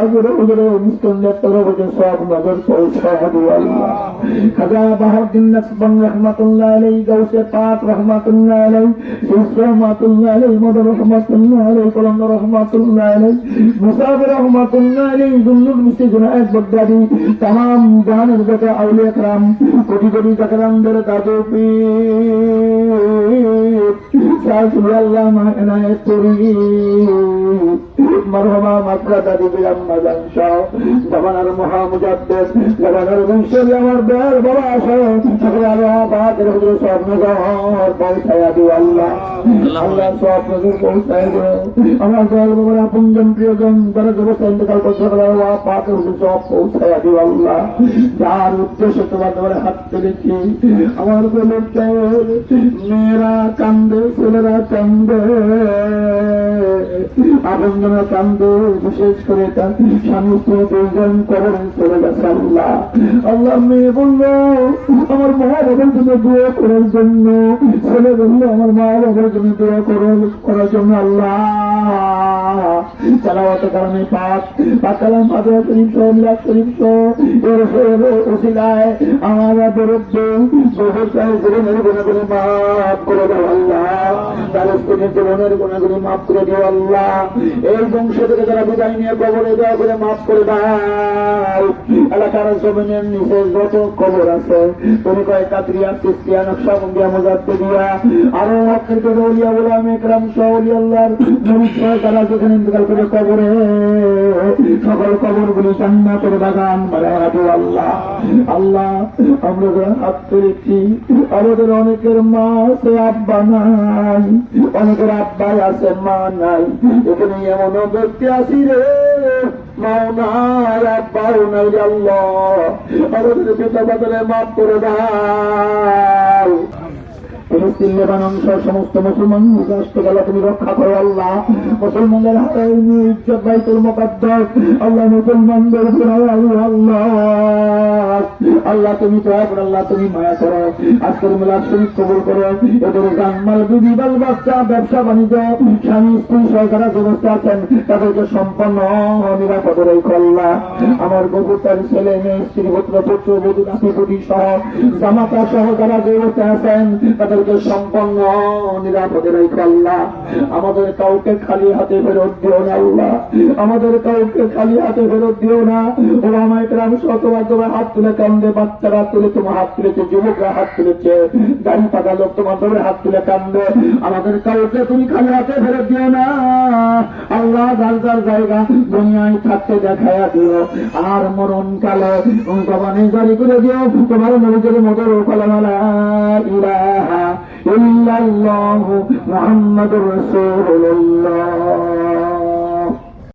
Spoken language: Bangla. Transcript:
হাজরে হুজুরে অনুষ্ঠান তরফে সব নজর পৌঁছায় দিও আল্লাহ। খাজা বাহাউদ্দিন নকশবন রহমাতুল্লাহ আলাইহি, গাউসে পাক রহমাতুল্লাহ আলাইহি, শেখ রহমাতুল্লাহ আলাইহি, মদন রহমাতুল্লাহ আলাইহি, কলম রহমাতুল্লাহ আলাইহি, মুসাফির রহমাতুল্লাহ আলাইহি, দুল্লুল মুস্তাজিন এক বগদাদি, तमाम জাহানের যত আউলিয়া کرام, কোটি কোটি জাকরামদের দাদু পীর শাহ আল্লামা ইনায়েত পুরী মরহুমা মাতরা দাদি বিরাম মাজান শাহ, জামানার মহা মুজাদ্দিদ, জামানার বংশের আমার বের বাবা আসে সকলে আল্লাহ পাকের হুজুর সব নজর পৌঁছায়া দিও আল্লাহ। আল্লাহ সব নজর পৌঁছায় দিও। আমার দয়াল বাবার আপনজন প্রিয়জন যারা অবস্থা ইন্তেকাল করছে আল্লাহ পাকের হুজুর সব পৌঁছায়া দিও আল্লাহ। যার উদ্দেশ্যে তোমার দরে হাত তুলেছি, আমার বলতে মেয়েরা কান্দে, ছেলেরা কান্দে, আপনজনা কান্দে, বিশেষ করে তার স্বামী স্ত্রী দুইজন করে চলে গেছে আল্লাহ। আল্লাহ মেয়ে বললো আমার মা বাবার জন্য দোয়া করার জন্য, ছেলে বললো আমার মা বাবার জন্য দোয়া করার জন্য আল্লাহ। তেলাওয়াতে কারণে পাক পাকালাম ফাতিহা শরীফ সহ মিলাদ শরীফ সহ এর ওসিলায় আমার বিরুদ্ধে বহু জীবনের গুণাগুলি মাফ করে দাও আল্লাহ। তার স্ত্রীর জীবনের গুণাগুলি মাফ করে দিও আল্লাহ। এই বংশ থেকে যারা বিদায় নিয়ে কবরে দেওয়া করে মাফ করে দাও। এলাকার জমিনের নিচে যত কবর আছে তুমি কয় কাদরিয়া, চিশতিয়া, নকশবন্দিয়া, মুজাদ্দিদিয়া আরো অকৃত ওলিয়া উলামা ইকরাম সহ ওলিয়া আল্লাহর মুরিদ সহ যারা যেখানে ইন্তেকাল করে কবরে, সকল কবরগুলি জান্নাতের বাগান বানায়া দিও আল্লাহ। আল্লাহ আমরা যারা হাত তুলেছি, আমাদের অনেকের মা আছে আব্বা নাই, অনেকের আব্বাই আছে মা নাই। এখানে এমন ব্যক্তি আছি রে মাও নাই আব্বাও নাই আল্লাহ, আমাদের পিতা মাতারে মাফ করে দাও। ফিলিস্তিন, লেবানন সহ সমস্ত মুসলমান রাষ্ট্রগুলো তুমি রক্ষা করো আল্লাহ। মুসলমানদের হাতে ইজ্জত বাইতুল মুকাদ্দাস আল্লাহ, মুসলমানদের আল্লাহ আল্লাহ তুমি দয়া করো আল্লাহ, তুমি মায়া করো। আজকের মিলাদ শরীফ কবুল করো। এদের জানমাল বিবি বাল বাচ্চা ব্যবসা বাণিজ্য স্বামী স্ত্রী সরকারের ব্যবস্থা আছেন তাদেরকে সম্পন্ন নিরাপদে রেখো আল্লাহ। আমার বধূর ছেলে মেয়ে স্ত্রী পুত্র পুত্র বধূ নাতি পুতি সহ জামাতা সহ যারা যে অবস্থায় আছেন তাদেরকে সম্পন্ন নিরাপদে রেখো আল্লাহ। আমাদের কাউকে খালি হাতে ফেরত দিও না আল্লাহ, আমাদের কাউকে খালি হাতে ফেরত দিও না। ওলামা ইকরাম শতবার তোমার হাত তুলে কান্দে, বাচ্চারা তুলে তোমার হাত তুলেছে, যুবকরা হাত তুলেছে, গাড়ি পাকা লোক তোমার তোমার হাত তুলে কান্দে। আমাদের কাউকে তুমি খালি হাতে ফেরত দিও না আল্লাহ। যার যার জায়গা দুনিয়ায় থাকতে দেখায়া দিও, আর মরণ কালে জবানে জারি করে দিও তোমার নবীদের মতো কালেমা লা ইলাহা ইল্লাল্লাহু মুহাম্মাদুর রাসূলুল্লাহ।